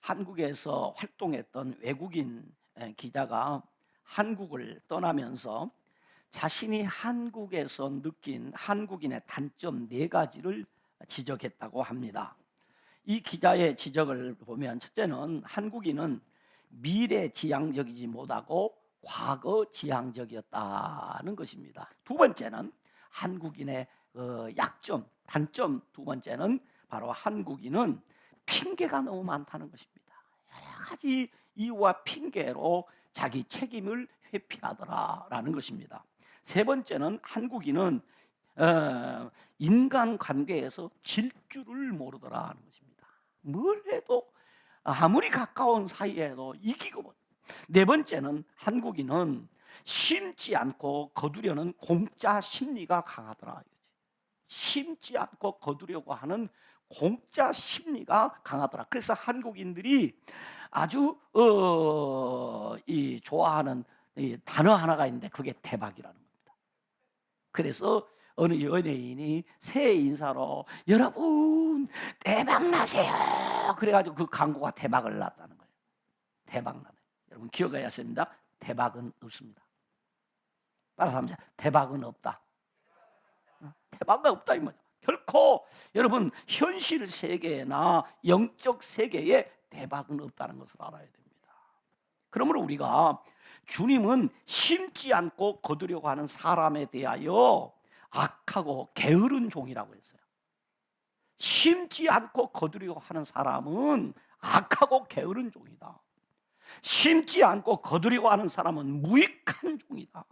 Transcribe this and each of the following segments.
한국에서 활동했던 외국인 기자가 한국을 떠나면서 자신이 한국에서 느낀 한국인의 단점 4가지를 지적했다고 합니다. 이 기자의 지적을 보면, 첫째는 한국인은 미래지향적이지 못하고 과거지향적이었다는 것입니다. 두 번째는 한국인의 약점, 단점 두 번째는 바로 한국인은 핑계가 너무 많다는 것입니다. 여러 가지 이유와 핑계로 자기 책임을 회피하더라라는 것입니다. 세 번째는 한국인은 인간관계에서 질주를 모르더라는 것입니다. 뭘 해도 아무리 가까운 사이에도 이기고 못. 네 번째는 한국인은 심지 않고 거두려는 공짜 심리가 강하더라. 심지 않고 거두려고 하는 공짜 심리가 강하더라. 그래서 한국인들이 아주 좋아하는 이 단어 하나가 있는데 그게 대박이라는 겁니다. 그래서 어느 연예인이 새해 인사로 여러분 대박 나세요 그래가지고 그 광고가 대박을 났다는 거예요. 대박 나네. 여러분 기억해야 합니다. 대박은 없습니다. 따라서 합니다. 대박은 없다. 대박은 없다 이 말이야. 결코 여러분 현실 세계나 영적 세계에 대박은 없다는 것을 알아야 됩니다. 그러므로 우리가 주님은 심지 않고 거두려고 하는 사람에 대하여 악하고 게으른 종이라고 했어요. 심지 않고 거두려고 하는 사람은 악하고 게으른 종이다. 심지 않고 거두려고 하는 사람은 무익한 종이다.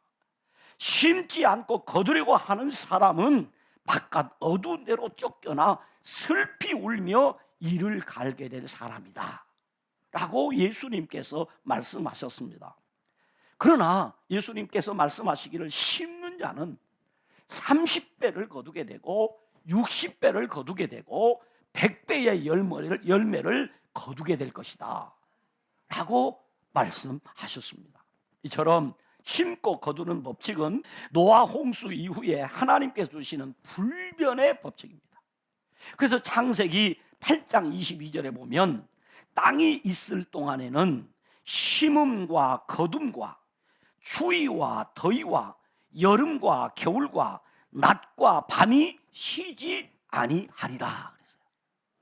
심지 않고 거두려고 하는 사람은 바깥 어두운 데로 쫓겨나 슬피 울며 이를 갈게 될 사람이다 라고 예수님께서 말씀하셨습니다. 그러나 예수님께서 말씀하시기를 심는 자는 30배를 거두게 되고 60배를 거두게 되고 100배의 열매를 거두게 될 것이다 라고 말씀하셨습니다. 이처럼 심고 거두는 법칙은 노아 홍수 이후에 하나님께서 주시는 불변의 법칙입니다. 그래서 창세기 8장 22절에 보면 땅이 있을 동안에는 심음과 거둠과 추위와 더위와 여름과 겨울과 낮과 밤이 쉬지 아니하리라.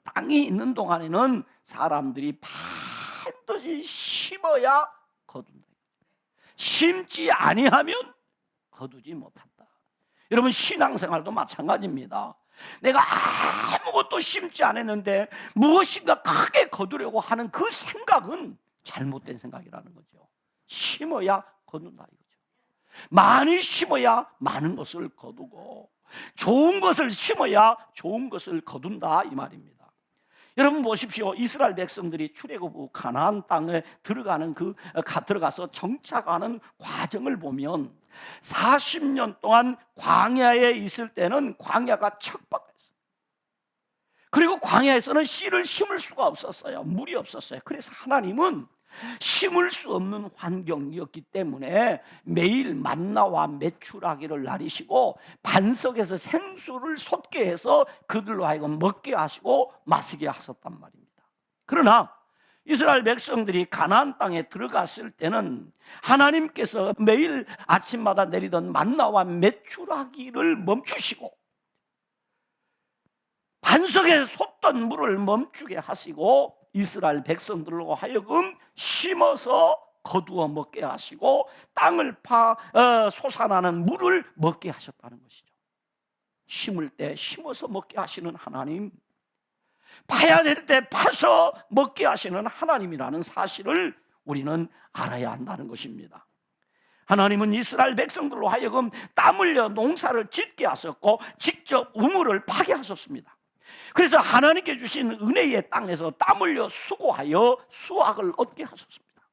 땅이 있는 동안에는 사람들이 반드시 심어야 거둔다. 심지 아니하면 거두지 못한다. 여러분 신앙생활도 마찬가지입니다. 내가 아무것도 심지 않았는데 무엇인가 크게 거두려고 하는 그 생각은 잘못된 생각이라는 거죠. 심어야 거둔다 이거죠. 많이 심어야 많은 것을 거두고 좋은 것을 심어야 좋은 것을 거둔다 이 말입니다. 여러분 보십시오. 이스라엘 백성들이 출애굽 후 가나안 땅에 들어가서 정착하는 과정을 보면 40년 동안 광야에 있을 때는 광야가 척박했어요. 그리고 광야에서는 씨를 심을 수가 없었어요. 물이 없었어요. 그래서 하나님은 심을 수 없는 환경이었기 때문에 매일 만나와 메추라기를 나리시고 반석에서 생수를 솟게 해서 그들로 하여금 먹게 하시고 마시게 하셨단 말입니다. 그러나 이스라엘 백성들이 가나안 땅에 들어갔을 때는 하나님께서 매일 아침마다 내리던 만나와 메추라기를 멈추시고 반석에 솟던 물을 멈추게 하시고 이스라엘 백성들로 하여금 심어서 거두어 먹게 하시고 땅을 솟아나는 물을 먹게 하셨다는 것이죠. 심을 때 심어서 먹게 하시는 하나님, 파야 될 때 파서 먹게 하시는 하나님이라는 사실을 우리는 알아야 한다는 것입니다. 하나님은 이스라엘 백성들로 하여금 땀 흘려 농사를 짓게 하셨고 직접 우물을 파게 하셨습니다. 그래서 하나님께 주신 은혜의 땅에서 땀 흘려 수고하여 수확을 얻게 하셨습니다.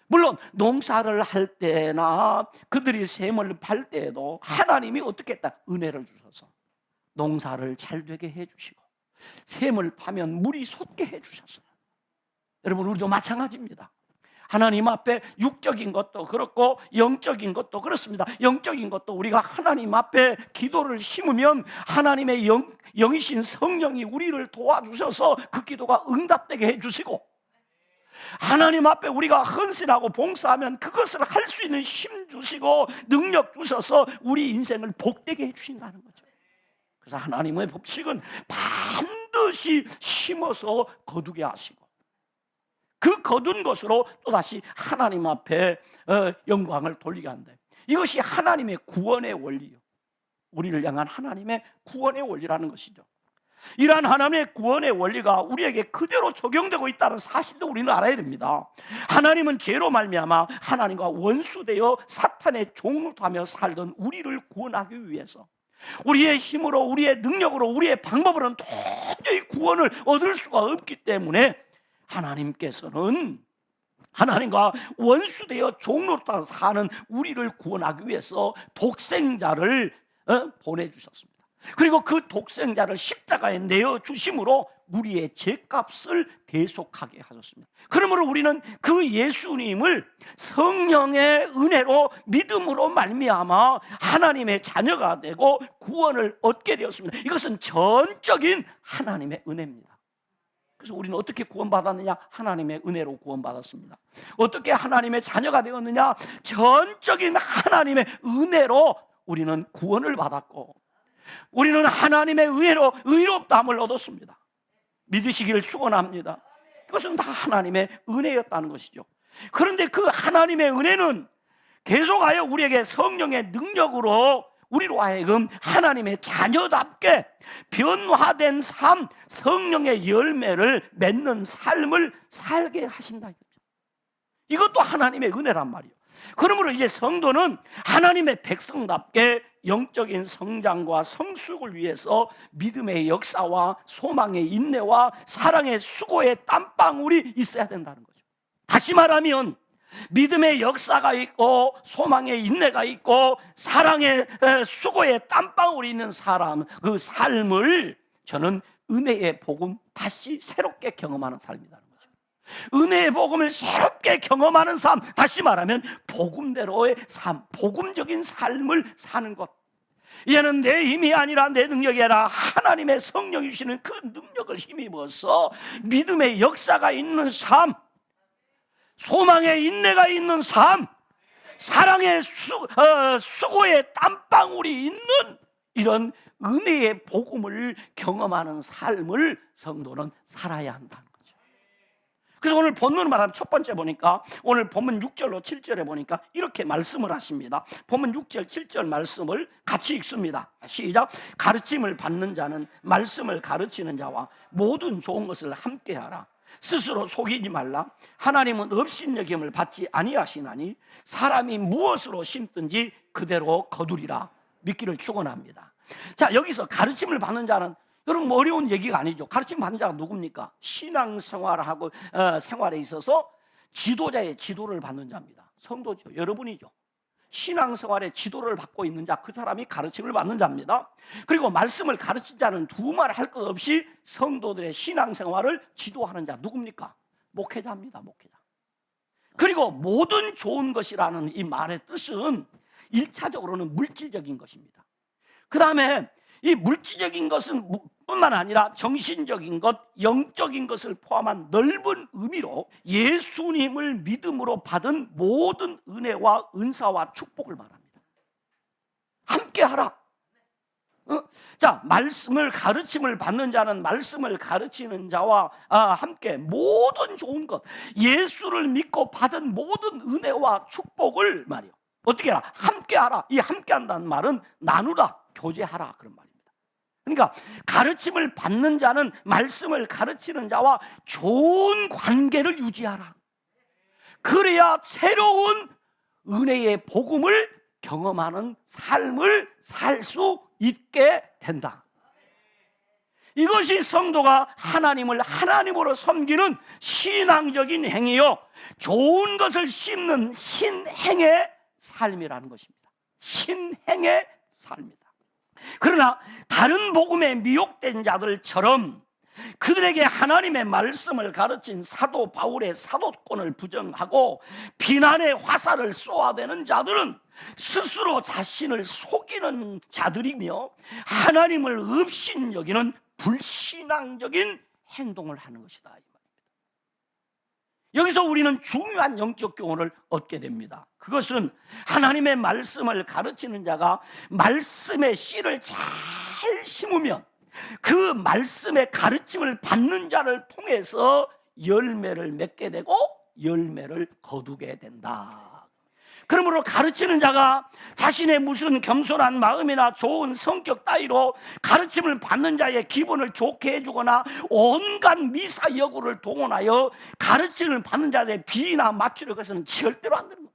물론 농사를 할 때나 그들이 샘을 팔 때에도 하나님이 어떻게 했다? 은혜를 주셔서 농사를 잘 되게 해주시고 샘을 파면 물이 솟게 해주셨어요. 여러분 우리도 마찬가지입니다. 하나님 앞에 육적인 것도 그렇고 영적인 것도 그렇습니다. 영적인 것도 우리가 하나님 앞에 기도를 심으면 하나님의 영이신 성령이 우리를 도와주셔서 그 기도가 응답되게 해주시고, 하나님 앞에 우리가 헌신하고 봉사하면 그것을 할 수 있는 힘 주시고 능력 주셔서 우리 인생을 복되게 해주신다는 거죠. 그래서 하나님의 법칙은 반드시 심어서 거두게 하시고, 그 거둔 것으로 또다시 하나님 앞에 영광을 돌리게 한다. 이것이 하나님의 구원의 원리요, 우리를 향한 하나님의 구원의 원리라는 것이죠. 이러한 하나님의 구원의 원리가 우리에게 그대로 적용되고 있다는 사실도 우리는 알아야 됩니다. 하나님은 죄로 말미암아 하나님과 원수되어 사탄의 종노릇하며 살던 우리를 구원하기 위해서 우리의 힘으로, 우리의 능력으로, 우리의 방법으로는 도저히 구원을 얻을 수가 없기 때문에 하나님께서는 하나님과 원수되어 종노릇하며 사는 우리를 구원하기 위해서 독생자를 보내주셨습니다. 그리고 그 독생자를 십자가에 내어주심으로 우리의 죄값을 대속하게 하셨습니다. 그러므로 우리는 그 예수님을 성령의 은혜로 믿음으로 말미암아 하나님의 자녀가 되고 구원을 얻게 되었습니다. 이것은 전적인 하나님의 은혜입니다. 그래서 우리는 어떻게 구원받았느냐? 하나님의 은혜로 구원받았습니다. 어떻게 하나님의 자녀가 되었느냐? 전적인 하나님의 은혜로 우리는 구원을 받았고, 우리는 하나님의 은혜로 의롭다함을 얻었습니다. 믿으시기를 축원합니다. 그것은 다 하나님의 은혜였다는 것이죠. 그런데 그 하나님의 은혜는 계속하여 우리에게 성령의 능력으로 우리로 하여금 하나님의 자녀답게 변화된 삶, 성령의 열매를 맺는 삶을 살게 하신다. 이것도 하나님의 은혜란 말이에요. 그러므로 이제 성도는 하나님의 백성답게 영적인 성장과 성숙을 위해서 믿음의 역사와 소망의 인내와 사랑의 수고의 땀방울이 있어야 된다는 거죠. 다시 말하면 믿음의 역사가 있고 소망의 인내가 있고 사랑의 수고의 땀방울이 있는 사람, 그 삶을 저는 은혜의 복음 다시 새롭게 경험하는 삶이라는 거죠. 은혜의 복음을 새롭게 경험하는 삶, 다시 말하면 복음대로의 삶, 복음적인 삶을 사는 것. 이제는 내 힘이 아니라 내 능력이 아니라 하나님의 성령이 주시는 그 능력을 힘입어서 믿음의 역사가 있는 삶, 소망의 인내가 있는 삶, 사랑의 수고의 땀방울이 있는 이런 은혜의 복음을 경험하는 삶을 성도는 살아야 한다는 거죠. 그래서 오늘 본문을 말하면 첫 번째 보니까 오늘 본문 6절로 7절에 보니까 이렇게 말씀을 하십니다. 본문 6절 7절 말씀을 같이 읽습니다. 시작. 가르침을 받는 자는 말씀을 가르치는 자와 모든 좋은 것을 함께하라. 스스로 속이지 말라. 하나님은 업신여김을 받지 아니하시나니 사람이 무엇으로 심든지 그대로 거두리라. 믿기를 축원합니다. 자, 여기서 가르침을 받는 자는 여러분 뭐 어려운 얘기가 아니죠. 가르침 받는 자가 누굽니까? 신앙생활하고 생활에 있어서 지도자의 지도를 받는 자입니다. 성도죠. 여러분이죠. 신앙생활의 지도를 받고 있는 자, 그 사람이 가르침을 받는 자입니다. 그리고 말씀을 가르친 자는 두말 할 것 없이 성도들의 신앙생활을 지도하는 자 누굽니까? 목회자입니다. 목회자. 그리고 모든 좋은 것이라는 이 말의 뜻은 1차적으로는 물질적인 것입니다. 그 다음에 이 물질적인 것은 뿐만 아니라 정신적인 것, 영적인 것을 포함한 넓은 의미로 예수님을 믿음으로 받은 모든 은혜와 은사와 축복을 말합니다. 함께하라. 자, 말씀을 가르침을 받는 자는 말씀을 가르치는 자와 함께 모든 좋은 것, 예수를 믿고 받은 모든 은혜와 축복을 말이요. 어떻게 하라? 함께하라. 이 함께한다는 말은 나누라, 교제하라 그런 말입니다. 그러니까 가르침을 받는 자는 말씀을 가르치는 자와 좋은 관계를 유지하라. 그래야 새로운 은혜의 복음을 경험하는 삶을 살 수 있게 된다. 이것이 성도가 하나님을 하나님으로 섬기는 신앙적인 행위요, 좋은 것을 심는 신행의 삶이라는 것입니다. 신행의 삶이다. 그러나 다른 복음에 미혹된 자들처럼 그들에게 하나님의 말씀을 가르친 사도 바울의 사도권을 부정하고 비난의 화살을 쏘아대는 자들은 스스로 자신을 속이는 자들이며 하나님을 업신여기는 불신앙적인 행동을 하는 것이다. 여기서 우리는 중요한 영적 교훈을 얻게 됩니다. 그것은 하나님의 말씀을 가르치는 자가 말씀의 씨를 잘 심으면 그 말씀의 가르침을 받는 자를 통해서 열매를 맺게 되고 열매를 거두게 된다. 그러므로 가르치는 자가 자신의 무슨 겸손한 마음이나 좋은 성격 따위로 가르침을 받는 자의 기분을 좋게 해주거나 온갖 미사여구를 동원하여 가르침을 받는 자의 비나 맞추려 해서는 절대로 안 되는 겁니다.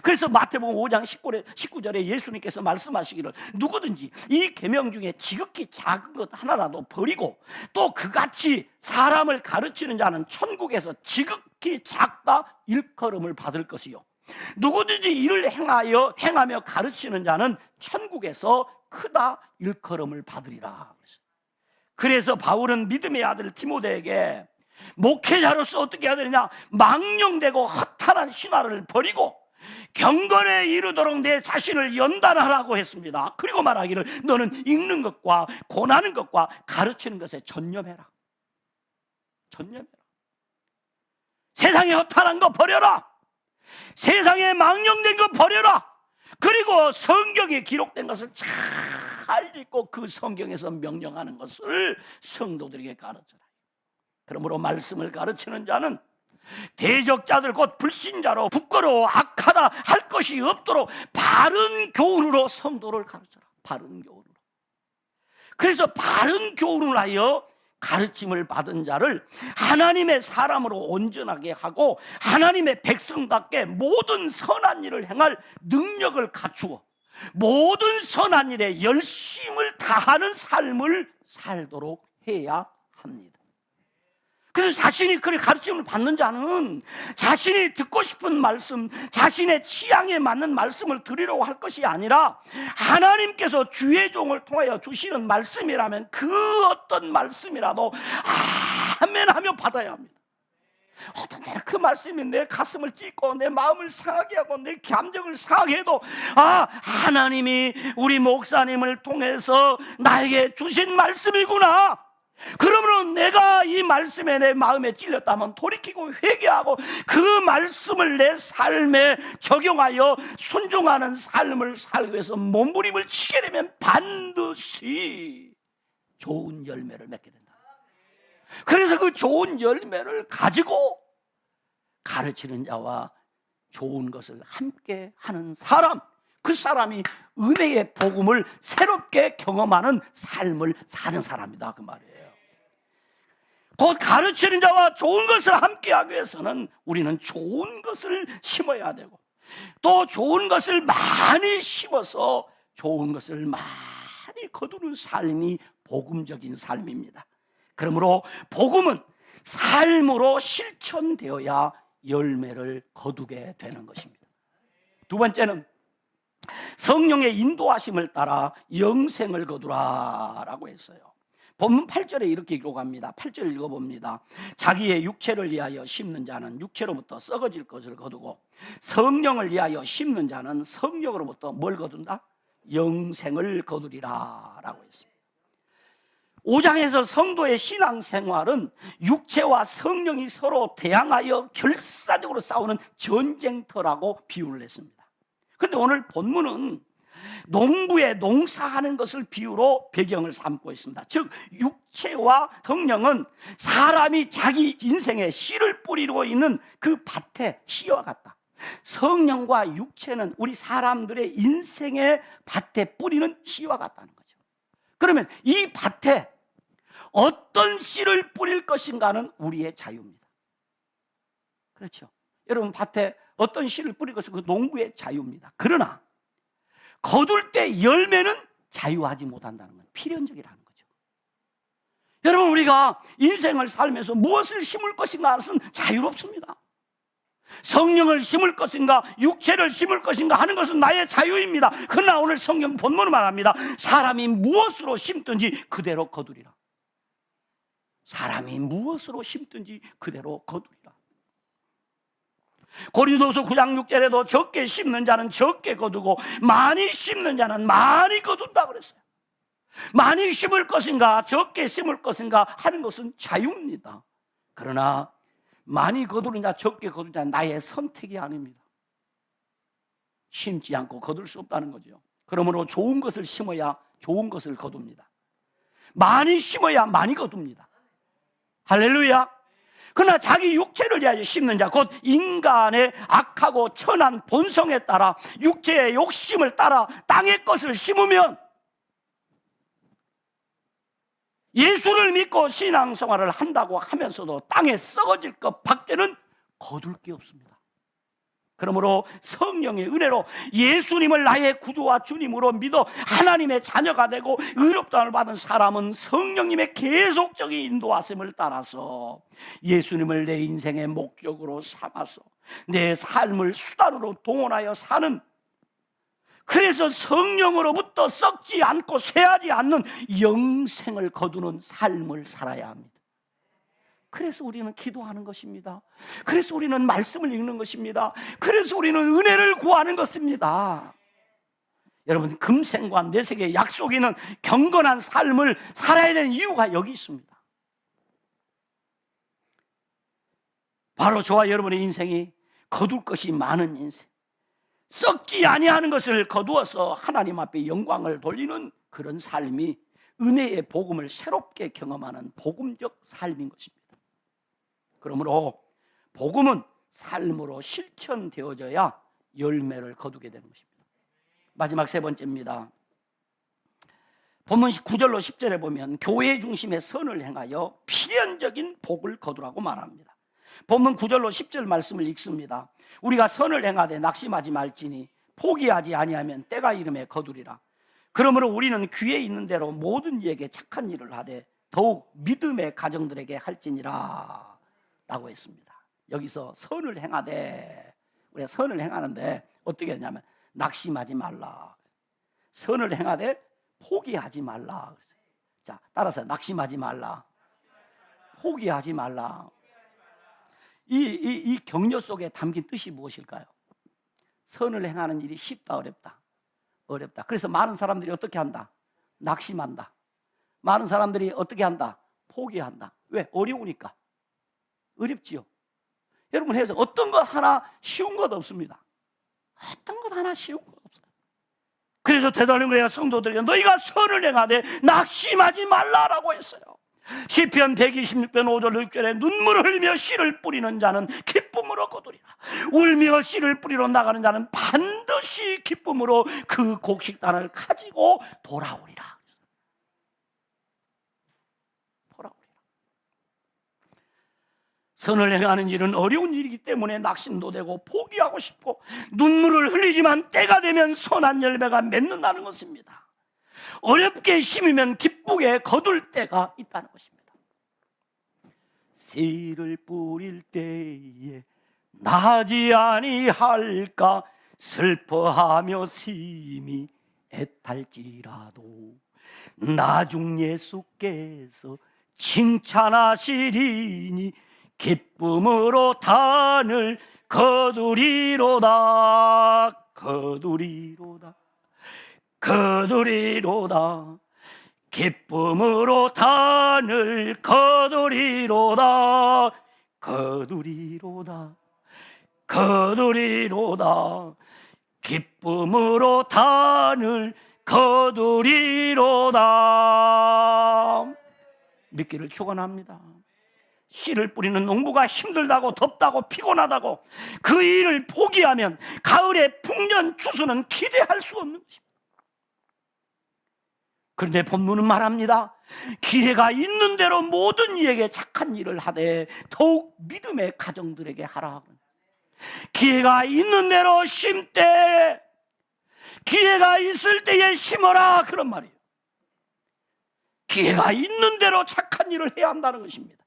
그래서 마태복음 5장 19절에 예수님께서 말씀하시기를 누구든지 이 계명 중에 지극히 작은 것 하나라도 버리고 또 그같이 사람을 가르치는 자는 천국에서 지극히 작다 일컬음을 받을 것이요 누구든지 이를 행하며 가르치는 자는 천국에서 크다 일컬음을 받으리라. 그래서 바울은 믿음의 아들 디모데에게 목회자로서 어떻게 해야 되느냐, 망령되고 허탄한 신화를 버리고 경건에 이르도록 내 자신을 연단하라고 했습니다. 그리고 말하기를 너는 읽는 것과 권하는 것과 가르치는 것에 전념해라. 세상에 허탄한 거 버려라. 세상에 망령된 거 버려라. 그리고 성경에 기록된 것을 잘 읽고 그 성경에서 명령하는 것을 성도들에게 가르쳐라. 그러므로 말씀을 가르치는 자는 대적자들 곧 불신자로 부끄러워 악하다 할 것이 없도록 바른 교훈으로 성도를 가르쳐라. 바른 교훈으로. 그래서 바른 교훈을 하여 가르침을 받은 자를 하나님의 사람으로 온전하게 하고 하나님의 백성답게 모든 선한 일을 행할 능력을 갖추어 모든 선한 일에 열심을 다하는 삶을 살도록 해야 합니다. 그래서 자신이 그렇게 가르침을 받는 자는 자신이 듣고 싶은 말씀, 자신의 취향에 맞는 말씀을 드리려고 할 것이 아니라 하나님께서 주의 종을 통하여 주시는 말씀이라면 그 어떤 말씀이라도 아멘 하며 받아야 합니다. 어떤 때는 그 말씀이 내 가슴을 찢고 내 마음을 상하게 하고 내 감정을 상하게 해도 하나님이 우리 목사님을 통해서 나에게 주신 말씀이구나. 그러면 내가 이 말씀에 내 마음에 찔렸다면 돌이키고 회개하고 그 말씀을 내 삶에 적용하여 순종하는 삶을 살기 위해서 몸부림을 치게 되면 반드시 좋은 열매를 맺게 된다. 그래서 그 좋은 열매를 가지고 가르치는 자와 좋은 것을 함께 하는 사람, 그 사람이 은혜의 복음을 새롭게 경험하는 삶을 사는 사람이다, 그 말이에요. 곧 가르치는 자와 좋은 것을 함께하기 위해서는 우리는 좋은 것을 심어야 되고 또 좋은 것을 많이 심어서 좋은 것을 많이 거두는 삶이 복음적인 삶입니다. 그러므로 복음은 삶으로 실천되어야 열매를 거두게 되는 것입니다. 두 번째는 성령의 인도하심을 따라 영생을 거두라라고 했어요. 본문 8절에 이렇게 기록합니다. 8절 읽어봅니다. 자기의 육체를 위하여 심는 자는 육체로부터 썩어질 것을 거두고 성령을 위하여 심는 자는 성령으로부터 뭘 거둔다? 영생을 거두리라 라고 했습니다. 5장에서 성도의 신앙생활은 육체와 성령이 서로 대항하여 결사적으로 싸우는 전쟁터라고 비유를 했습니다. 그런데 오늘 본문은 농부에 농사하는 것을 비유로 배경을 삼고 있습니다. 즉 육체와 성령은 사람이 자기 인생에 씨를 뿌리고 있는 그 밭의 씨와 같다. 성령과 육체는 우리 사람들의 인생의 밭에 뿌리는 씨와 같다는 거죠. 그러면 이 밭에 어떤 씨를 뿌릴 것인가는 우리의 자유입니다. 그렇죠? 여러분, 밭에 어떤 씨를 뿌릴 것은 그 농부의 자유입니다. 그러나 거둘 때 열매는 자유하지 못한다는 건 필연적이라는 거죠. 여러분, 우리가 인생을 살면서 무엇을 심을 것인가 하는 것은 자유롭습니다. 성령을 심을 것인가 육체를 심을 것인가 하는 것은 나의 자유입니다. 그러나 오늘 성경 본문은 말합니다. 사람이 무엇으로 심든지 그대로 거두리라. 사람이 무엇으로 심든지 그대로 거두리라. 고린도서 9장 6절에도 적게 심는 자는 적게 거두고 많이 심는 자는 많이 거둔다 그랬어요. 많이 심을 것인가 적게 심을 것인가 하는 것은 자유입니다. 그러나 많이 거두느냐 적게 거두느냐 나의 선택이 아닙니다. 심지 않고 거둘 수 없다는 거죠. 그러므로 좋은 것을 심어야 좋은 것을 거둡니다. 많이 심어야 많이 거둡니다. 할렐루야. 그러나 자기 육체를 위하여 심는 자, 곧 인간의 악하고 천한 본성에 따라 육체의 욕심을 따라 땅의 것을 심으면 예수를 믿고 신앙생활을 한다고 하면서도 땅에 썩어질 것 밖에는 거둘 게 없습니다. 그러므로 성령의 은혜로 예수님을 나의 구주와 주님으로 믿어 하나님의 자녀가 되고 의롭다함을 받은 사람은 성령님의 계속적인 인도하심을 따라서 예수님을 내 인생의 목적으로 삼아서 내 삶을 수단으로 동원하여 사는, 그래서 성령으로부터 썩지 않고 쇠하지 않는 영생을 거두는 삶을 살아야 합니다. 그래서 우리는 기도하는 것입니다. 그래서 우리는 말씀을 읽는 것입니다. 그래서 우리는 은혜를 구하는 것입니다. 여러분, 금생과 내세의 약속이 있는 경건한 삶을 살아야 되는 이유가 여기 있습니다. 바로 저와 여러분의 인생이 거둘 것이 많은 인생, 썩지 아니하는 것을 거두어서 하나님 앞에 영광을 돌리는 그런 삶이 은혜의 복음을 새롭게 경험하는 복음적 삶인 것입니다. 그러므로 복음은 삶으로 실천되어져야 열매를 거두게 되는 것입니다. 마지막 세 번째입니다. 본문 9절로 10절에 보면 교회 중심의 선을 행하여 필연적인 복을 거두라고 말합니다. 본문 9절로 10절 말씀을 읽습니다. 우리가 선을 행하되 낙심하지 말지니 포기하지 아니하면 때가 이름에 거두리라. 그러므로 우리는 귀에 있는 대로 모든 이에게 착한 일을 하되 더욱 믿음의 가정들에게 할지니라 라고 했습니다. 여기서 선을 행하되, 우리가 선을 행하는데 어떻게 하냐면 낙심하지 말라, 선을 행하되 포기하지 말라. 자, 따라서 낙심하지 말라, 포기하지 말라. 이 격려 속에 담긴 뜻이 무엇일까요? 선을 행하는 일이 쉽다 어렵다? 어렵다. 그래서 많은 사람들이 어떻게 한다? 낙심한다. 많은 사람들이 어떻게 한다? 포기한다. 왜? 어려우니까. 어렵지요. 여러분, 해서 어떤 것 하나 쉬운 것 없습니다. 어떤 것 하나 쉬운 것 없어요. 그래서 데살로니가 성도들에게 너희가 선을 행하되 낙심하지 말라라고 했어요. 시편 126편 5절 6절에 눈물을 흘리며 씨를 뿌리는 자는 기쁨으로 거두리라. 울며 씨를 뿌리러 나가는 자는 반드시 기쁨으로 그 곡식단을 가지고 돌아오리라. 선을 행하는 일은 어려운 일이기 때문에 낙심도 되고 포기하고 싶고 눈물을 흘리지만 때가 되면 선한 열매가 맺는다는 것입니다. 어렵게 심으면 기쁘게 거둘 때가 있다는 것입니다. 씨를 뿌릴 때에 나지 아니할까 슬퍼하며 심히 애탈지라도 나중 예수께서 칭찬하시리니 기쁨으로 단을 거두리로다. 거두리로다. 거두리로다. 기쁨으로 단을 거두리로다. 거두리로다. 거두리로다. 기쁨으로 단을 거두리로다. 믿기를 축원합니다. 씨를 뿌리는 농부가 힘들다고 덥다고 피곤하다고 그 일을 포기하면 가을의 풍년 추수는 기대할 수 없는 것입니다. 그런데 본문은 말합니다. 기회가 있는 대로 모든 이에게 착한 일을 하되 더욱 믿음의 가정들에게 하라. 기회가 있는 대로 심되 기회가 있을 때에 심어라, 그런 말이에요. 기회가 있는 대로 착한 일을 해야 한다는 것입니다.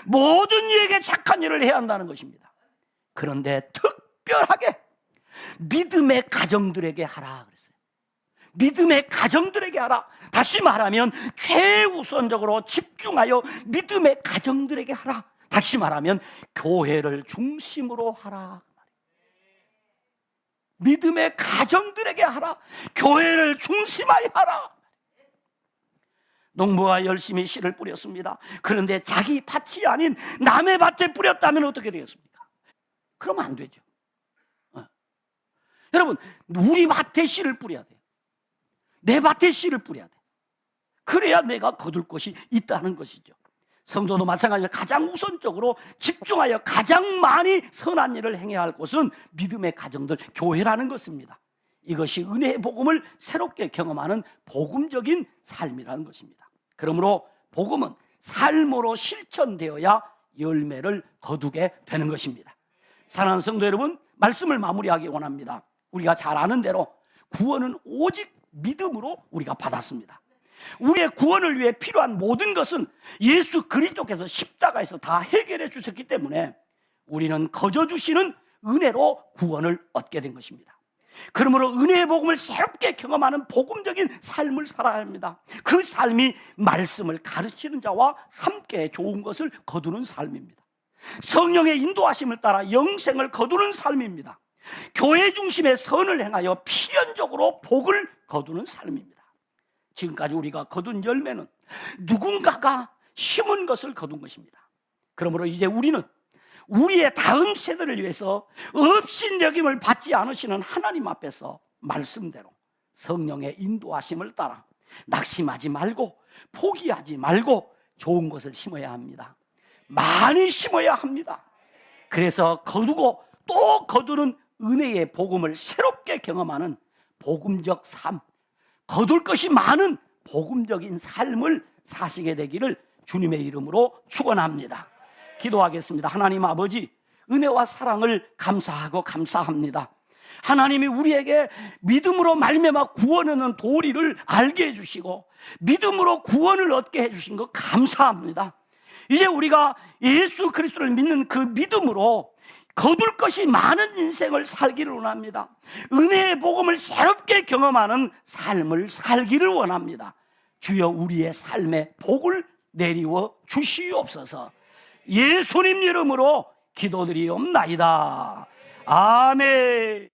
모든 이에게 착한 일을 해야 한다는 것입니다. 그런데 특별하게 믿음의 가정들에게 하라 그랬어요. 믿음의 가정들에게 하라. 다시 말하면 최우선적으로 집중하여 믿음의 가정들에게 하라. 다시 말하면 교회를 중심으로 하라. 믿음의 가정들에게 하라. 교회를 중심하여 하라. 농부가 열심히 씨를 뿌렸습니다. 그런데 자기 밭이 아닌 남의 밭에 뿌렸다면 어떻게 되겠습니까? 그러면 안 되죠. 여러분, 우리 밭에 씨를 뿌려야 돼요. 내 밭에 씨를 뿌려야 돼. 그래야 내가 거둘 것이 있다는 것이죠. 성도도 마찬가지로 가장 우선적으로 집중하여 가장 많이 선한 일을 행해야 할 곳은 믿음의 가정들, 교회라는 것입니다. 이것이 은혜의 복음을 새롭게 경험하는 복음적인 삶이라는 것입니다. 그러므로 복음은 삶으로 실천되어야 열매를 거두게 되는 것입니다. 사랑하는 성도 여러분, 말씀을 마무리하기 원합니다. 우리가 잘 아는 대로 구원은 오직 믿음으로 우리가 받았습니다. 우리의 구원을 위해 필요한 모든 것은 예수 그리스도께서 십자가에서 다 해결해 주셨기 때문에 우리는 거저 주시는 은혜로 구원을 얻게 된 것입니다. 그러므로 은혜의 복음을 새롭게 경험하는 복음적인 삶을 살아야 합니다. 그 삶이 말씀을 가르치는 자와 함께 좋은 것을 거두는 삶입니다. 성령의 인도하심을 따라 영생을 거두는 삶입니다. 교회 중심의 선을 행하여 필연적으로 복을 거두는 삶입니다. 지금까지 우리가 거둔 열매는 누군가가 심은 것을 거둔 것입니다. 그러므로 이제 우리는 우리의 다음 세대를 위해서 업신여김을 받지 않으시는 하나님 앞에서 말씀대로 성령의 인도하심을 따라 낙심하지 말고 포기하지 말고 좋은 것을 심어야 합니다. 많이 심어야 합니다. 그래서 거두고 또 거두는 은혜의 복음을 새롭게 경험하는 복음적 삶, 거둘 것이 많은 복음적인 삶을 사시게 되기를 주님의 이름으로 축원합니다. 기도하겠습니다. 하나님 아버지, 은혜와 사랑을 감사하고 감사합니다. 하나님이 우리에게 믿음으로 말미암아 구원하는 도리를 알게 해주시고 믿음으로 구원을 얻게 해주신 것 감사합니다. 이제 우리가 예수 그리스도를 믿는 그 믿음으로 거둘 것이 많은 인생을 살기를 원합니다. 은혜의 복음을 새롭게 경험하는 삶을 살기를 원합니다. 주여 우리의 삶에 복을 내리워 주시옵소서. 예수님 이름으로 기도드리옵나이다. 아멘.